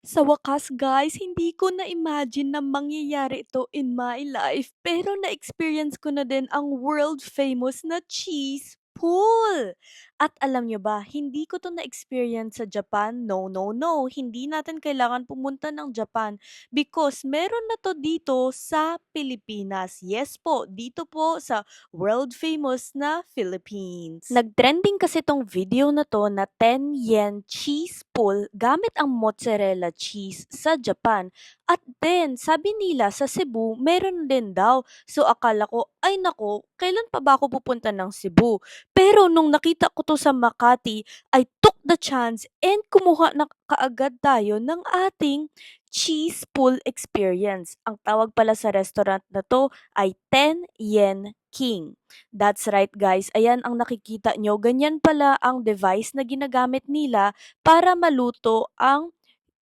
Sa wakas guys, hindi ko na-imagine na mangyayari ito in my life. Pero na-experience ko na din ang world famous na cheese pool. At alam nyo ba, hindi ko to na-experience sa Japan. No, no, no. Hindi natin kailangan pumunta ng Japan because meron na to dito sa Pilipinas. Yes po, dito po sa world famous na Philippines. Nag-trending kasi tong video na to na 10 yen cheese pool gamit ang mozzarella cheese sa Japan. At then, sabi nila sa Cebu, meron din daw. So akala ko, ay nako, kailan pa ba ako pupunta ng Cebu? Pero nung nakita ko to sa Makati, I took the chance and kumuha na kaagad tayo ng ating cheese pool experience. Ang tawag pala sa restaurant na to ay 10 Yen King. That's right guys, ayan ang nakikita nyo, ganyan pala ang device na ginagamit nila para maluto ang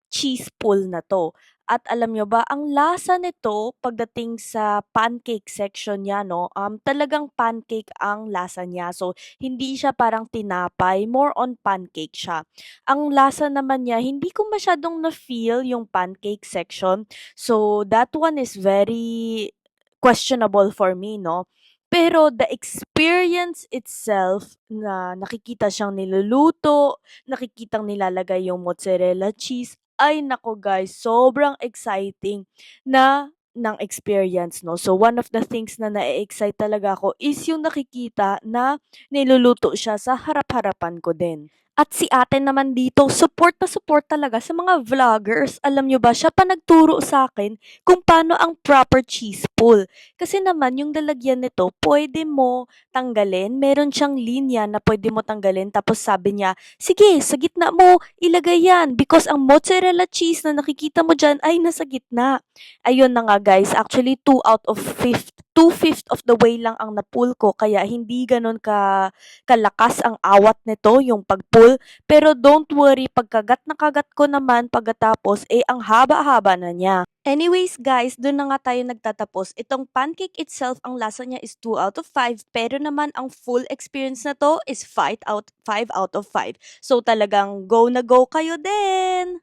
cheese pool na 'to. At alam nyo ba, ang lasa nito pagdating sa pancake section niya 'no, talagang pancake ang lasa niya. So, hindi siya parang tinapay, more on pancake siya. Ang lasa naman niya, hindi ko masyadong na-feel yung pancake section. So, that one is very questionable for me 'no. Pero the experience itself na nakikita siyang niluluto, nakikitang nilalagay yung mozzarella cheese, ay naku guys, sobrang exciting na ng experience 'no. So one of the things na na-e-excite talaga ako is yung nakikita na niluluto siya sa harap-harapan ko din. At si ate naman dito, support na support talaga sa mga vloggers. Alam nyo ba, siya pa nagturo sa akin kung paano ang proper cheese pull. Kasi naman, yung lalagyan nito, pwede mo tanggalin. Meron siyang linya na pwede mo tanggalin. Tapos sabi niya, sige, sa gitna mo, ilagay yan. Because ang mozzarella cheese na nakikita mo dyan ay nasa gitna. Ayun na nga guys, actually 2/5 of the way lang ang na-pull ko. Kaya hindi ganun kalakas ang awat nito, yung pag-pull. Pero don't worry, pagkagat na kagat ko naman pagkatapos, ang haba-haba na niya. Anyways guys, dun na nga tayo nagtatapos. Itong pancake itself, ang lasa niya is 2/5. Pero naman ang full experience na to is 5/5. So talagang go na go kayo din!